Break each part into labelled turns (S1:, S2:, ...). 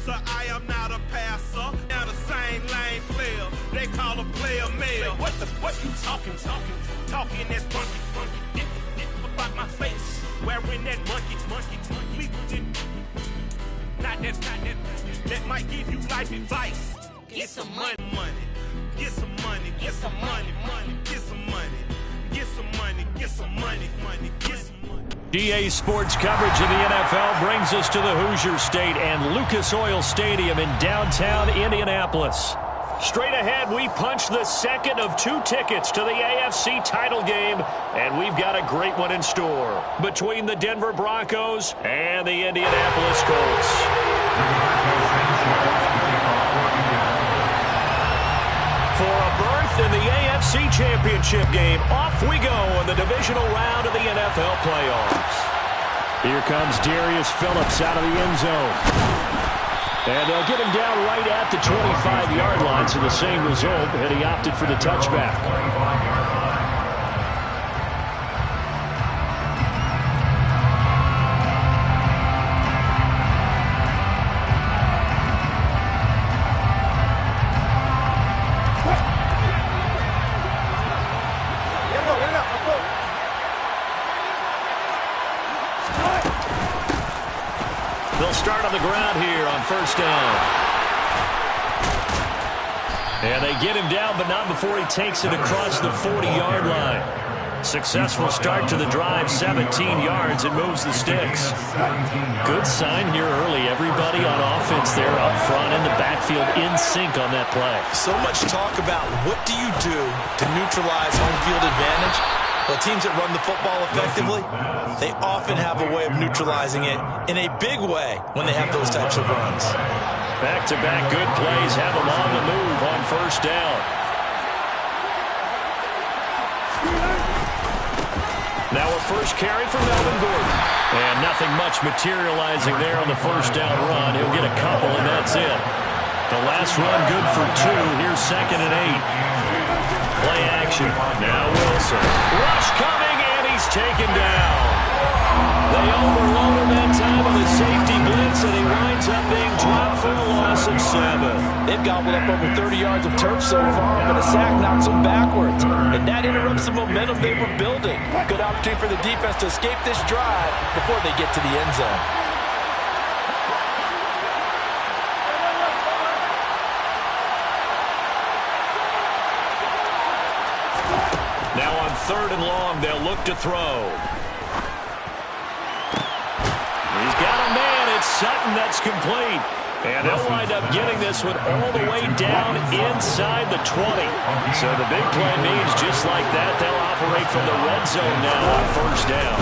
S1: answer. I am not a passer. Now the same lane player. They call a player mail. What you talking? Talking that's funky. About my face. Wearing that monkey. Not that. That might give you life advice. Get some money. Get some money. Get some money. Get some money. Get some money. Get some money. Get some money.
S2: GA Sports coverage of the NFL brings us to the Hoosier State and Lucas Oil Stadium in downtown Indianapolis. Straight ahead, we punch the second of 2 tickets to the AFC title game, and we've got a great one in store between the Denver Broncos and the Indianapolis Colts. For a berth in the AFC Championship game, off we go in the divisional round of the NFL playoffs. Here comes Darius Phillips out of the end zone. And they'll get him down right at the 25-yard line, so the same result, and he opted for the touchback. They'll start on the ground here on first down. And they get him down, but not before he takes it across the 40-yard line. Successful start to the drive, 17 yards, and moves the sticks. Good sign here early. Everybody on offense there up front in the backfield in sync on that play.
S3: So much talk about what do you do to neutralize home field advantage? Well, teams that run the football effectively, they often have a way of neutralizing it in a big way when they have those types of runs.
S2: Back-to-back good plays have them on the move on first down. Now a first carry for Melvin Gordon. And nothing much materializing there on the first down run. He'll get a couple, and that's it. The last run good for 2. Here's 2nd and 8. Play action. Now Wilson. Rush coming, and he's taken down. They overload him that time with a safety blitz, and he winds up being dropped for a loss of 7.
S3: They've gobbled up over 30 yards of turf so far, but a sack knocks them backwards. And that interrupts the momentum they were building. Good opportunity for the defense to escape this drive before they get to the end zone.
S2: Now on 3rd and long, they'll look to throw. He's got a man. It's Sutton that's complete. And they'll wind up getting this one all the way down inside the 20. So the big play means just like that, they'll operate from the red zone now on first down.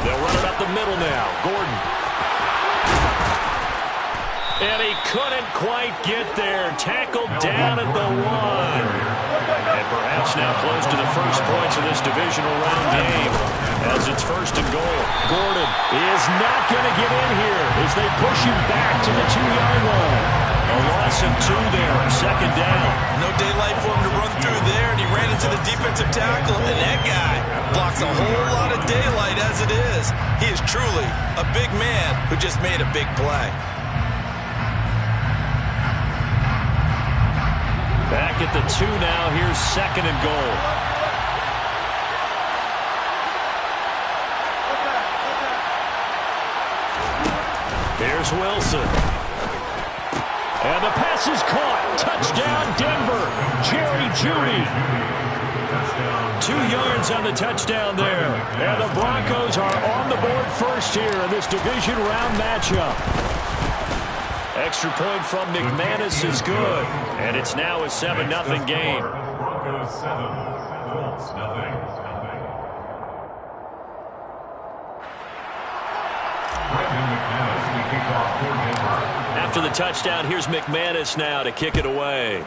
S2: They'll run it up the middle now. Gordon. And he couldn't quite get there. Tackled down at the 1. And perhaps now close to the first points of this divisional round game as it's 1st and goal. Gordon is not going to get in here as they push him back to the 2-yard line. A loss of 2 there on 2nd down.
S3: No daylight for him to run through there, and he ran into the defensive tackle, and that guy blocks a whole lot of daylight as it is. He is truly a big man who just made a big play.
S2: Back at the 2 now. Here's 2nd and goal. Here's Wilson. And the pass is caught. Touchdown, Denver. Jerry Jeudy. 2 yards on the touchdown there. And the Broncos are on the board first here in this division round matchup. Extra point from McManus is good. And it's now a 7-0 game.
S4: Broncos 7, Colts 0.
S2: After the touchdown, here's McManus now to kick it away.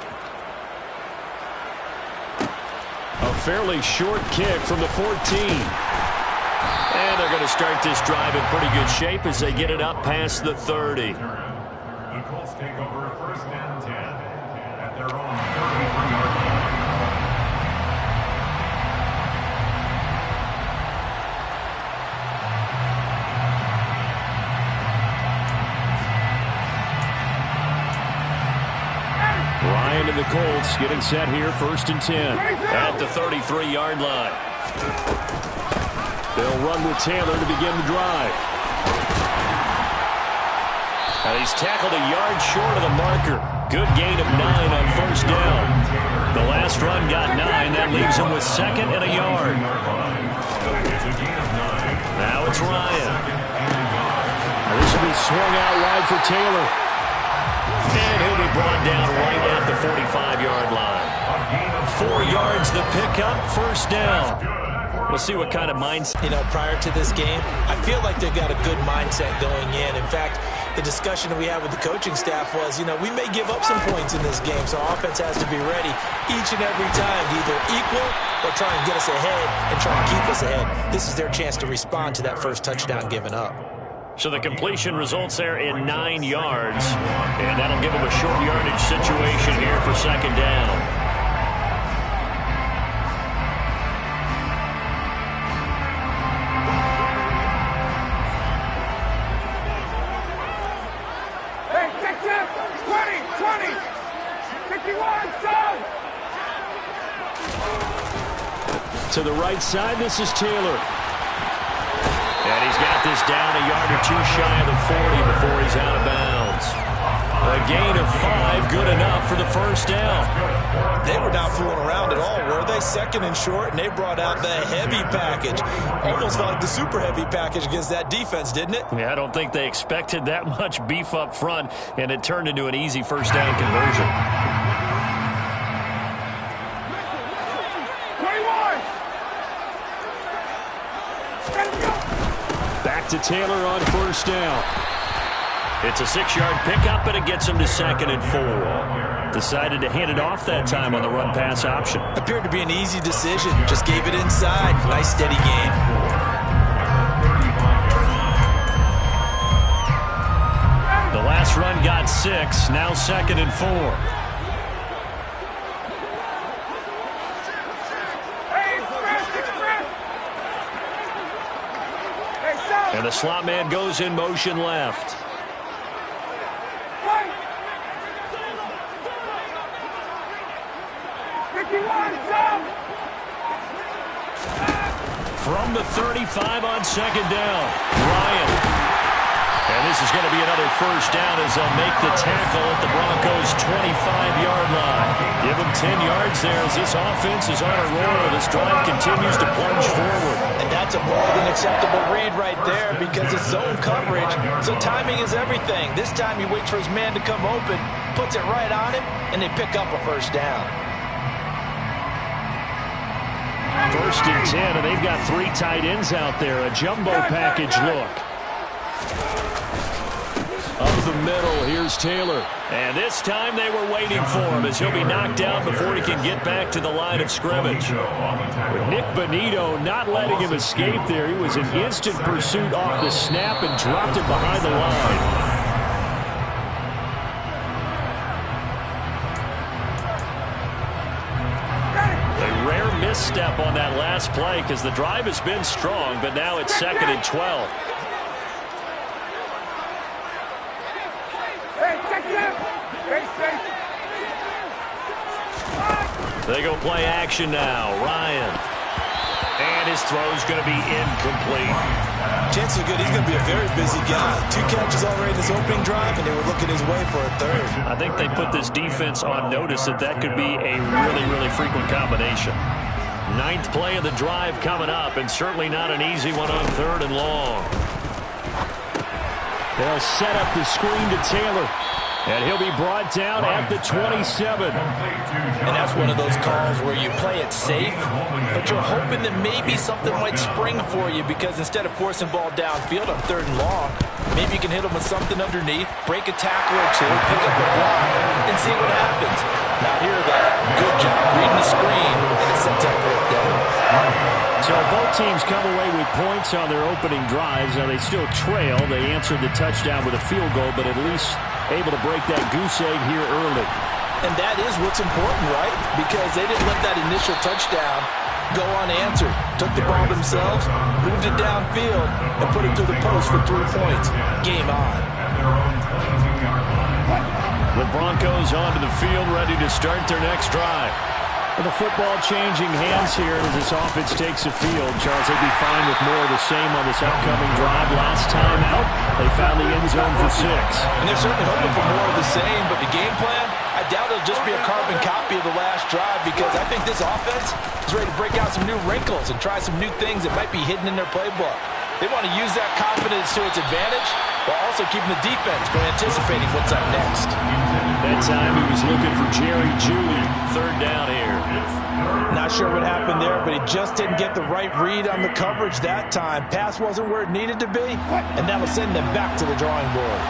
S2: A fairly short kick from the 14. And they're going to start this drive in pretty good shape as they get it up past the 30.
S4: The Colts take over 1st and 10 at their own 33-yard line.
S2: Ryan and the Colts getting set here, 1st and 10. At the 33-yard line. They'll run with Taylor to begin the drive. And he's tackled a yard short of the marker. Good gain of 9 on 1st down. The last run got 9. That leaves him with 2nd and a yard. Now it's Ryan. This will be swung out wide for Taylor. And he'll be brought down right at the 45-yard line. 4 yards the pickup, 1st down. We'll see what kind of mindset.
S3: Prior to this game, I feel like they've got a good mindset going in. In fact, the discussion that we had with the coaching staff was, we may give up some points in this game, so offense has to be ready each and every time to either equal or try and get us ahead and try and keep us ahead. This is their chance to respond to that first touchdown given up.
S2: So the completion results there in 9 yards, and that'll give them a short yardage situation here for 2nd down. To the right side, this is Taylor. And he's got this down a yard or 2 shy of the 40 before he's out of bounds. A gain of 5, good enough for the 1st down.
S3: They were not fooling around at all, were they? 2nd and short, and they brought out the heavy package. Almost felt like the super heavy package against that defense, didn't it?
S2: Yeah, I don't think they expected that much beef up front, and it turned into an easy 1st down conversion. To Taylor on 1st down. It's a 6-yard pickup, and it gets him to 2nd and 4. Decided to hand it off that time on the run-pass option.
S3: Appeared to be an easy decision. Just gave it inside. Nice, steady game.
S2: The last run got 6. Now 2nd and 4. And the slot man goes in motion left. From the 35 on 2nd down, Ryan. And this is going to be another 1st down as they'll make the tackle at the Broncos' 25-yard line. Give them 10 yards there as this offense is on a roll. This drive continues to plunge forward.
S3: And that's a more than acceptable read right there because it's zone coverage, so timing is everything. This time he waits for his man to come open, puts it right on him, and they pick up a 1st down.
S2: 1st and 10, and they've got 3 tight ends out there. A jumbo package look. Up the middle, here's Taylor. And this time they were waiting for him as he'll be knocked down before he can get back to the line of scrimmage. Nick Bonito not letting him escape there. He was in instant pursuit off the snap and dropped it behind the line. A rare misstep on that last play because the drive has been strong, but now it's 2nd and 12. They go play action now. Ryan. And his throw's going to be incomplete.
S3: Chances are good he's going to be a very busy guy. 2 catches already in this opening drive, and they were looking his way for a 3rd.
S2: I think they put this defense on notice that could be a really, really frequent combination. 9th play of the drive coming up, and certainly not an easy one on 3rd and long. They'll set up the screen to Taylor. And he'll be brought down at the 27.
S3: And that's one of those calls where you play it safe, but you're hoping that maybe something might spring for you because instead of forcing ball downfield on 3rd and long, maybe you can hit them with something underneath, break a tackle or 2, pick up a block, and see what happens. Now here, though, good job reading the screen, and it sets up 4th down.
S2: So both teams come away with points on their opening drives. Now they still trail. They answered the touchdown with a field goal, but at least able to break that goose egg here early.
S3: And that is what's important, right? Because they didn't let that initial touchdown go unanswered. Took the ball themselves, moved it downfield, and put it through the post for 3 points. Game on.
S2: The Broncos onto the field, ready to start their next drive. With the football changing hands here as this offense takes the field. Charles, they'd be fine with more of the same on this upcoming drive. Last time out, they found the end zone for 6.
S3: And they're certainly hoping for more of the same, but the game plan, I doubt it'll just be a carbon copy of the last drive, because I think this offense is ready to break out some new wrinkles and try some new things that might be hidden in their playbook. They want to use that confidence to its advantage while also keeping the defense from anticipating what's up next.
S2: That time he was looking for Jerry Jeudy. 3rd down here.
S3: Not sure what happened there, but he just didn't get the right read on the coverage that time. Pass wasn't where it needed to be, and that will send them back to the drawing board.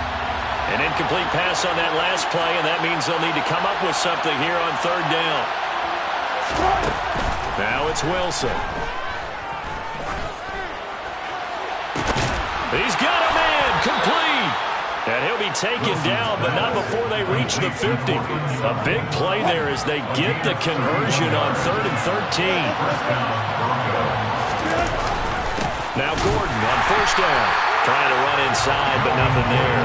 S2: An incomplete pass on that last play, and that means they'll need to come up with something here on 3rd down. Now it's Wilson. He's got a man, complete. And he'll be taken down, but not before they reach the 50. A big play there as they get the conversion on 3rd and 13. Now Gordon on 1st down. Trying to run inside, but nothing there.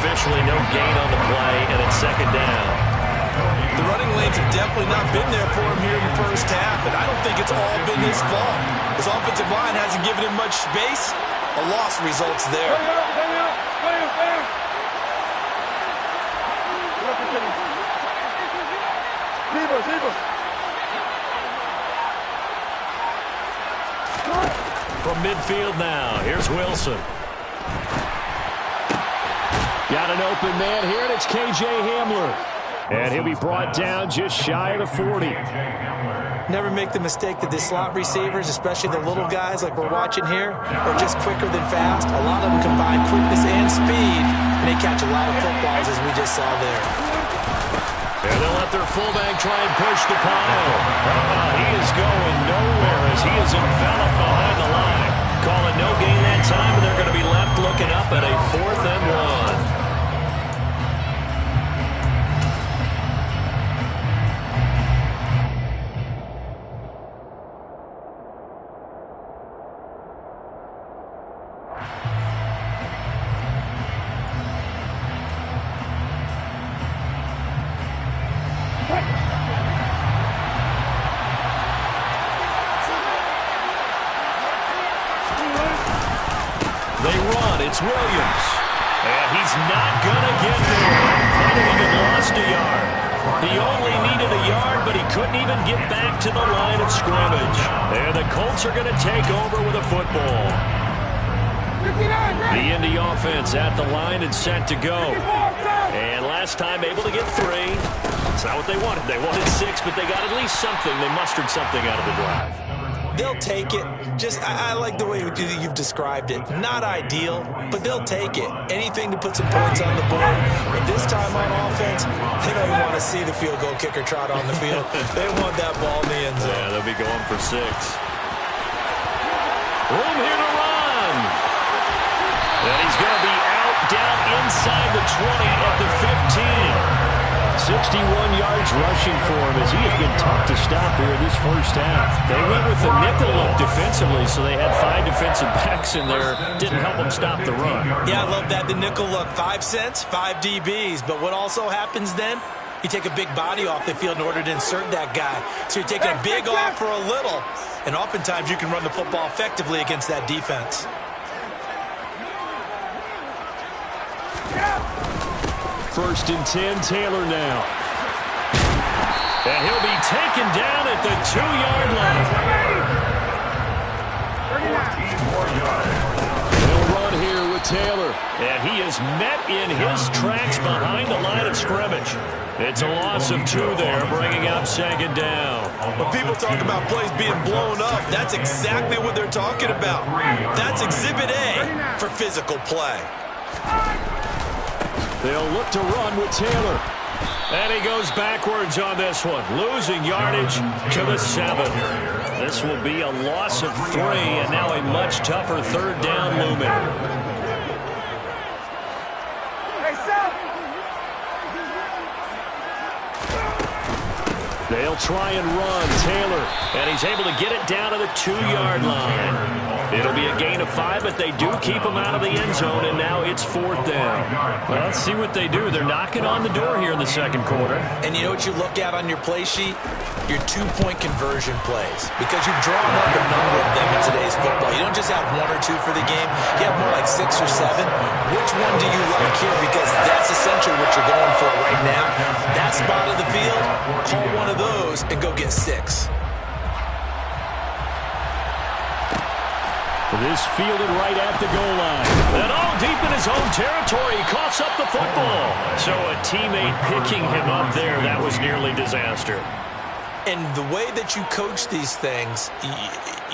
S2: Officially no gain on the play, and it's 2nd down.
S3: The running lanes have definitely not been there for him here in the first half, and I don't think it's all been his fault. His offensive line hasn't given him much space. A loss results there.
S2: From midfield now, here's Wilson. Got an open man here, and it's K.J. Hamler. And he'll be brought down just shy of the 40.
S3: Never make the mistake that the slot receivers, especially the little guys like we're watching here, are just quicker than fast. A lot of them combine quickness and speed, and they catch a lot of footballs, as we just saw there.
S2: And they'll let their fullback try and push the pile. He is going nowhere as he is enveloped behind the line. Call it no gain that time, and they're going to be left looking up at a 4th and 1. It's Williams. And he's not going to get there. Might have even lost a yard. He only needed a yard, but he couldn't even get back to the line of scrimmage. And the Colts are going to take over with a football. The Indy offense at the line and set to go. And last time able to get 3. That's not what they wanted. They wanted 6, but they got at least something. They mustered something out of the drive.
S3: They'll take it. I like the way you've described it. Not ideal, but they'll take it. Anything to put some points on the board. But this time on offense, they don't even want to see the field goal kicker trot on the field. They want that ball in the end zone.
S2: Yeah, they'll be going for 6. Room here to run. And he's going to be out down inside the 20 at the 15. 61 yards rushing for him as he has been tough to stop here in this first half. They went with the nickel look defensively, so they had 5 defensive backs in there. Didn't help them stop the run.
S3: Yeah, I love that. The nickel look, 5 cents, 5 DBs. But what also happens then, you take a big body off the field in order to insert that guy. So you're taking a big off for a little, and oftentimes you can run the football effectively against that defense.
S2: First and 10, Taylor now. And he'll be taken down at the 2-yard line.
S4: 34 yards.
S2: He'll run here with Taylor. And he is met in his tracks behind the line of scrimmage. It's a loss of 2 there, bringing up 2nd down.
S3: When people talk about plays being blown up, that's exactly what they're talking about. That's Exhibit A for physical play.
S2: They'll look to run with Taylor. And he goes backwards on this one, losing yardage to the 7. This will be a loss of 3, and now a much tougher 3rd down looming. They'll try and run. Taylor, and he's able to get it down to the 2-yard line. It'll be a gain of 5, but they do keep him out of the end zone, and now it's 4th down. Well, let's see what they do. They're knocking on the door here in the second quarter.
S3: And you know what you look at on your play sheet? Your 2-point conversion plays. Because you've drawn up a number of them in today's football. You don't just have 1 or 2 for the game. You have more like 6 or 7. Which one do you like here? Because that's essentially what you're going for right now. That spot of the field, call one of those and go get 6.
S2: This fielded right at the goal line. And all deep in his own territory. He coughs up the football. So a teammate picking him up there, that was nearly disaster.
S3: And the way that you coach these things,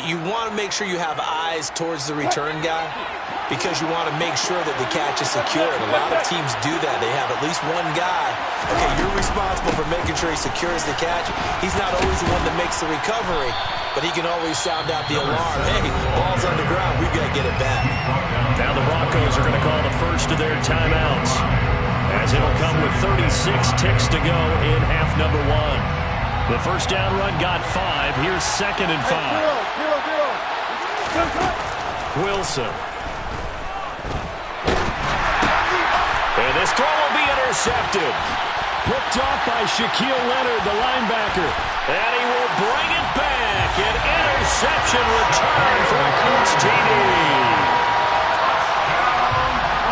S3: you want to make sure you have eyes towards the return guy because you want to make sure that the catch is secured. A lot of teams do that. They have at least one guy. Okay, you're responsible for making sure he secures the catch. He's not always the one that makes the recovery, but he can always sound out the alarm. Hey, ball's on the ground. We've got to get it back.
S2: Now the Broncos are going to call the first of their timeouts as it'll come with 36 ticks to go in half number 1. The first down run got 5. Here's 2nd and 5. Wilson. And this throw will be intercepted. Picked off by Shaquille Leonard, the linebacker. And he will bring it back. An interception return for a Colts TD.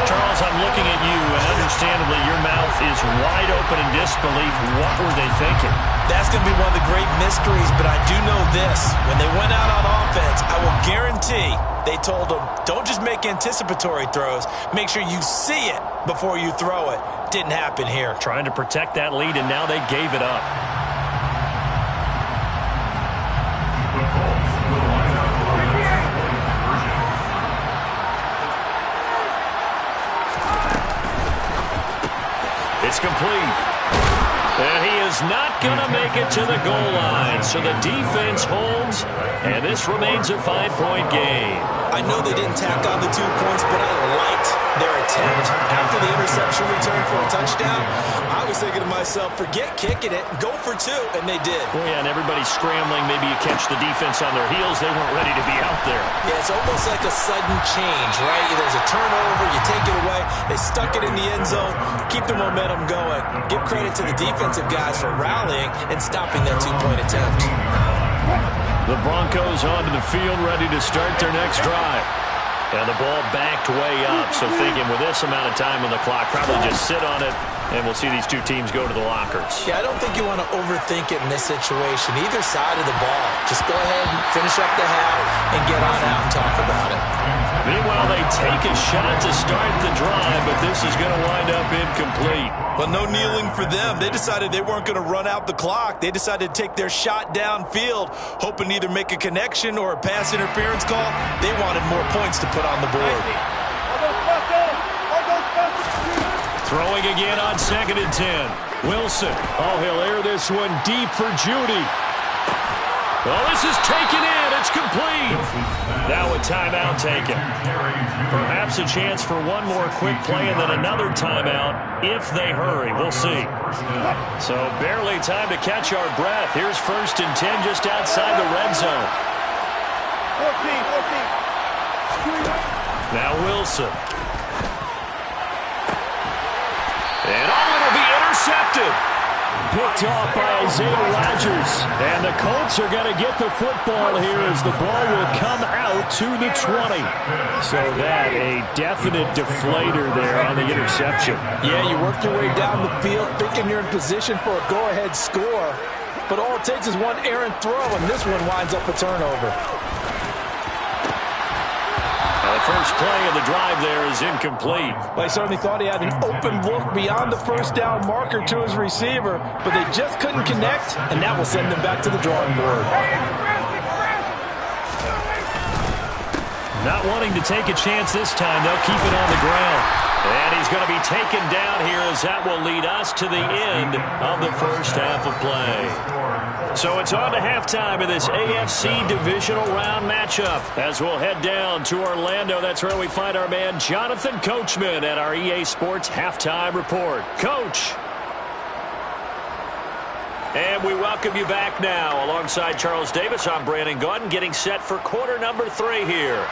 S2: Charles, I'm looking at you, and understandably your mouth is wide open in disbelief. What were they thinking?
S3: That's going to be one of the great mysteries, but I do know this. When they went out on offense, I will guarantee they told them, don't just make anticipatory throws. Make sure you see it before you throw it. Didn't happen here.
S2: Trying to protect that lead, and now they gave it up. It's complete. And he is not going to make it to the goal line. So the defense holds, and this remains a 5-point game.
S3: I know they didn't tack on the 2 points, but I liked their attempt. After the interception return for a touchdown, I was thinking to myself, forget kicking it, go for 2, and they did.
S2: Well, yeah, and everybody's scrambling. Maybe you catch the defense on their heels. They weren't ready to be out there.
S3: Yeah, it's almost like a sudden change, right? There's a turnover, you take it away, they stuck it in the end zone, keep the momentum going. Give credit to the defensive guys for rallying and stopping that 2-point attempt.
S2: The Broncos onto the field, ready to start their next drive. And the ball backed way up, so thinking with this amount of time on the clock, probably just sit on it, and we'll see these 2 teams go to the lockers.
S3: Yeah, I don't think you want to overthink it in this situation. Either side of the ball. Just go ahead and finish up the half and get on out and talk about it.
S2: Meanwhile, they take a shot to start the drive, but this is going to wind up incomplete.
S3: Well, no kneeling for them. They decided they weren't going to run out the clock. They decided to take their shot downfield, hoping to either make a connection or a pass interference call. They wanted more points to put on the board.
S2: Throwing again on 2nd and 10. Wilson. Oh, he'll air this one deep for Judy. Well, this is taken in. It's complete. Now a timeout taken. Perhaps a chance for one more quick play and then another timeout if they hurry. We'll see. So barely time to catch our breath. Here's 1st and 10 just outside the red zone. 14. Now Wilson. And it'll be intercepted. Picked off by Isaiah Rodgers. And the Colts are going to get the football here as the ball will come out to the 20. So that a definite deflator there on the interception.
S5: Yeah, you work your way down the field thinking you're in position for a go-ahead score. But all it takes is one errant throw, and this one winds up a turnover.
S2: The first play of the drive there is incomplete.
S5: Well, he certainly thought he had an open look beyond the first down marker to his receiver, but they just couldn't connect, and that will send them back to the drawing board.
S2: Not wanting to take a chance this time, they'll keep it on the ground. And he's going to be taken down here as that will lead us to the end of the first half of play. So it's on to halftime in this AFC divisional round matchup as we'll head down to Orlando. That's where we find our man Jonathan Coachman at our EA Sports Halftime Report. Coach. And we welcome you back now. Alongside Charles Davis, I'm Brandon Gaudin, getting set for quarter number 3 here.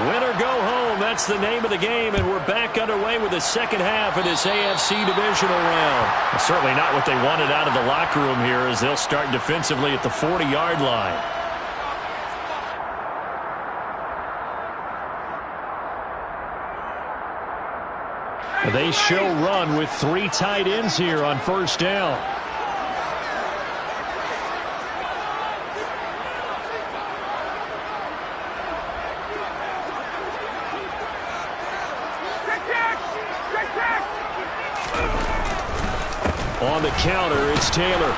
S2: Win or go home, that's the name of the game, and we're back underway with the second half of this AFC divisional round. Well, certainly not what they wanted out of the locker room here, as they'll start defensively at the 40-yard line. They show run with 3 tight ends here on first down. On the counter, it's Taylor.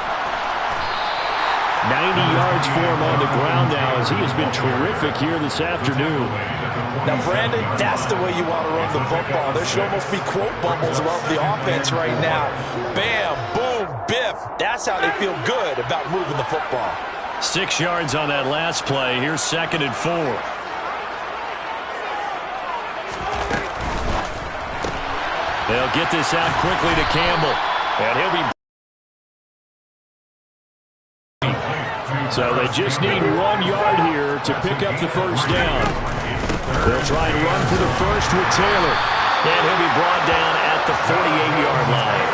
S2: 90 yards for him on the ground now, as he has been terrific here this afternoon.
S5: Now, Brandon, that's the way you want to run the football. There should almost be quote bubbles about the offense right now. Bam, boom, biff. That's how they feel good about moving the football.
S2: 6 yards on that last play. Here's 2nd and 4. They'll get this out quickly to Campbell. And he'll be... So they just need 1 yard here to pick up the first down. They'll try and run for the first with Taylor. And he'll be brought down at the 48-yard line.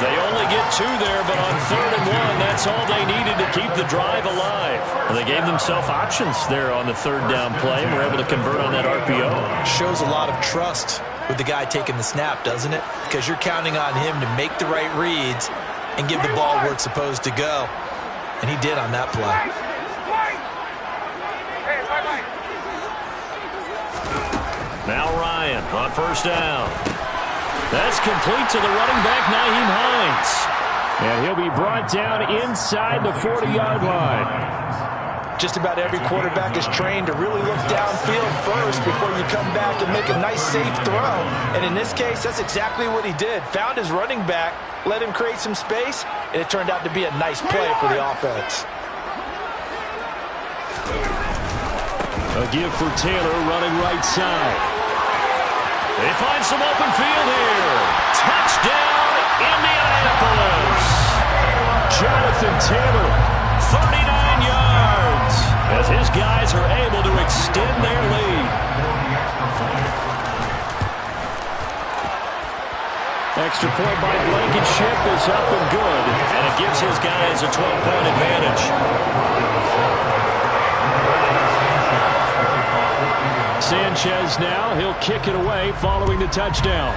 S2: They only get 2 there, but on 3rd and 1, that's all they needed to keep the drive alive. And they gave themselves options there on the 3rd down play and were able to convert on that RPO.
S3: Shows a lot of trust with the guy taking the snap, doesn't it? Because you're counting on him to make the right reads and give the ball where it's supposed to go. And he did on that play.
S2: Now Ryan on first down. That's complete to the running back, Nyheim Hines. And he'll be brought down inside the 40-yard line.
S5: Just about every quarterback is trained to really look downfield first before you come back and make a nice, safe throw. And in this case, that's exactly what he did. Found his running back, let him create some space, and it turned out to be a nice play for the offense.
S2: A give for Taylor running right side. They find some open field here. Touchdown, Indianapolis. Jonathan Taylor, 39 yards, as his guys are able to extend their lead. Extra point by Blankenship is up and good, and it gives his guys a 12-point advantage. Sanchez now, he'll kick it away following the touchdown.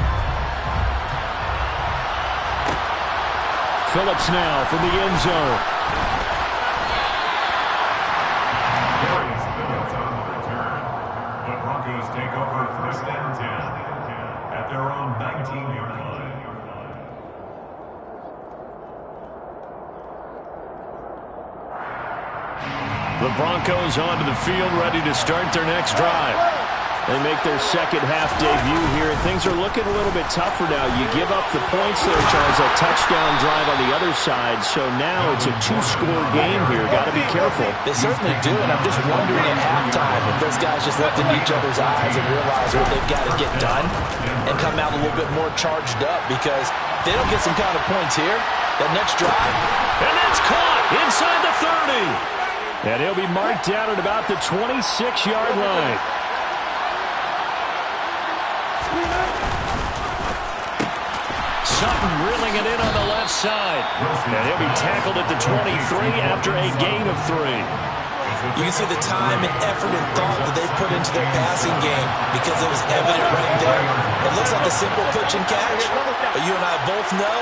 S2: Phillips now from the end zone.
S4: The Broncos take over 1st and 10 at their own 19-yard line.
S2: The Broncos onto the field, ready to start their next drive. They make their second half debut here, and things are looking a little bit tougher now. You give up the points there, Charles, that touchdown drive on the other side, so now it's a 2-score game here. Got to be careful.
S5: They certainly do, and I'm just wondering at halftime if those guys just looked in each other's eyes and realized what they've got to get done and come out a little bit more charged up, because they don't get some kind of points here. That next drive.
S2: And that's caught inside the 30. And he'll be marked down at about the 26-yard line. Sutton reeling it in on the left side. And he'll be tackled at the 23 after a gain of 3.
S3: You can see the time and effort and thought that they put into their passing game, because it was evident right there. It looks like a simple pitch and catch, but you and I both know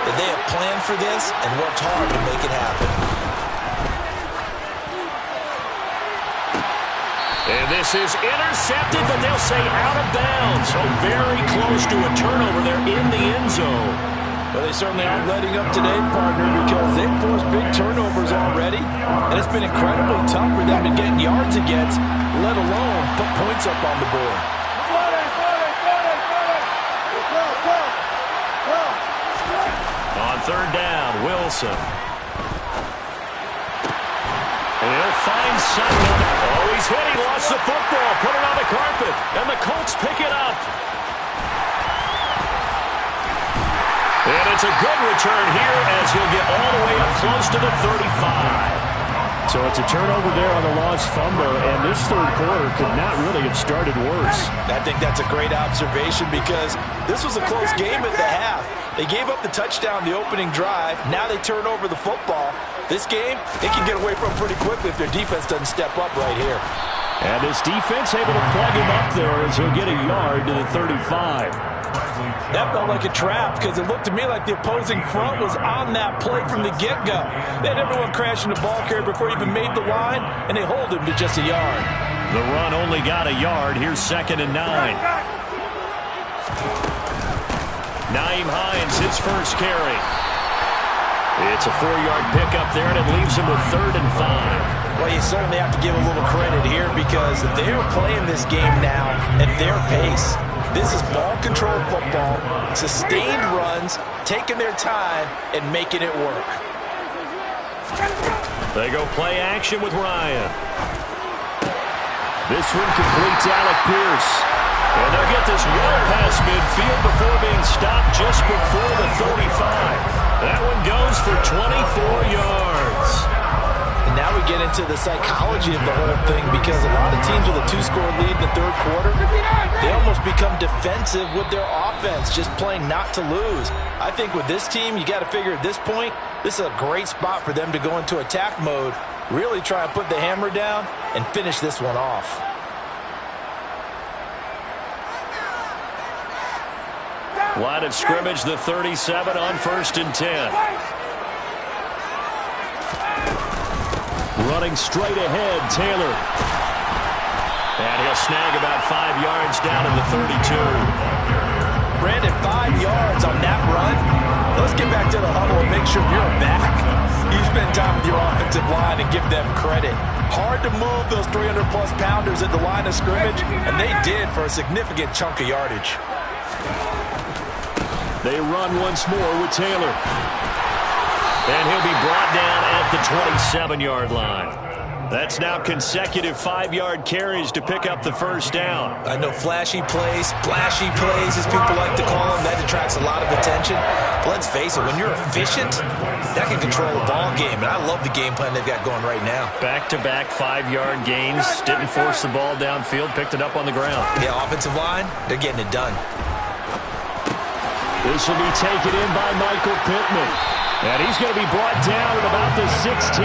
S3: that they have planned for this and worked hard to make it happen.
S2: And this is intercepted, but they'll say out of bounds. So very close to a turnover there in the end zone.
S5: Well, they certainly aren't letting up today, partner, because they've forced big turnovers already. And it's been incredibly tough for them to get yards against, let alone put points up on the board.
S2: On 3rd down, Wilson. And he'll find Sutton. Oh, he He's hit. He lost the football. Put it on the carpet. And the Colts pick it up. And it's a good return here as he'll get all the way up close to the 35.
S6: So it's a turnover there on the lost fumble, and this third quarter could not really have started worse.
S5: I think that's a great observation because this was a close game at the half. They gave up the touchdown the opening drive. Now they turn over the football. This game, they can get away from pretty quickly if their defense doesn't step up right here.
S2: And this defense able to plug him up there as he'll get a yard to the 35.
S5: That felt like a trap because it looked to me like the opposing front was on that play from the get-go. They had everyone crashing the ball carrier before he even made the line, and they hold him to just a yard.
S2: The run only got a yard. Here's 2nd and 9. Nyheim Hines, his first carry. It's a 4-yard pickup there, and it leaves him with 3rd and 5.
S5: Well, you certainly have to give a little credit here because they're playing this game now at their pace. This is ball-controlled football, sustained runs, taking their time, and making it work.
S2: They go play action with Ryan. This one completes Alec Pierce. And they'll get this well past midfield before being stopped just before the 35. That one goes for 24 yards.
S5: And now we get into the psychology of the whole thing because a lot of teams with a 2-score lead in the third quarter, they almost become defensive with their offense, just playing not to lose. I think with this team, you got to figure at this point, this is a great spot for them to go into attack mode, really try and put the hammer down and finish this one off.
S2: Line of scrimmage, the 37 on 1st and 10. Running straight ahead, Taylor. And he'll snag about 5 yards down in the 32.
S5: Brandon, 5 yards on that run. Let's get back to the huddle and make sure you're back. You spend time with your offensive line and give them credit. Hard to move those 300-plus pounders at the line of scrimmage, and they did for a significant chunk of yardage.
S2: They run once more with Taylor. And he'll be brought down at the 27-yard line. That's now consecutive 5-yard carries to pick up the first down.
S5: I know flashy plays, splashy plays, as people like to call them, that attracts a lot of attention. But let's face it, when you're efficient, that can control a ball game. And I love the game plan they've got going right now.
S2: Back-to-back 5-yard gains. Didn't force the ball downfield, picked it up on the ground.
S5: Yeah, offensive line, they're getting it done.
S2: This will be taken in by Michael Pittman. And he's going to be brought down at about the 16.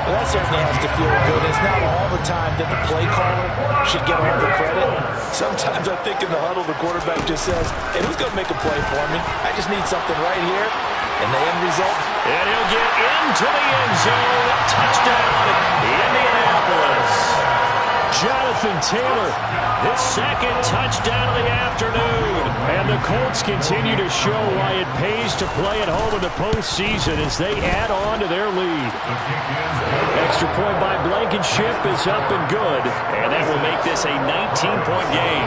S5: Well, that certainly has to feel good. It's not all the time that the play caller should get all the credit. Sometimes I think in the huddle, the quarterback just says, hey, who's going to make a play for me? I just need something right here. And the end result?
S2: And he'll get into the end zone. Touchdown, Indianapolis. Jonathan Taylor, his 2nd touchdown of the afternoon. And the Colts continue to show why it pays to play at home in the postseason as they add on to their lead. Extra point by Blankenship is up and good. And that will make this a 19-point game.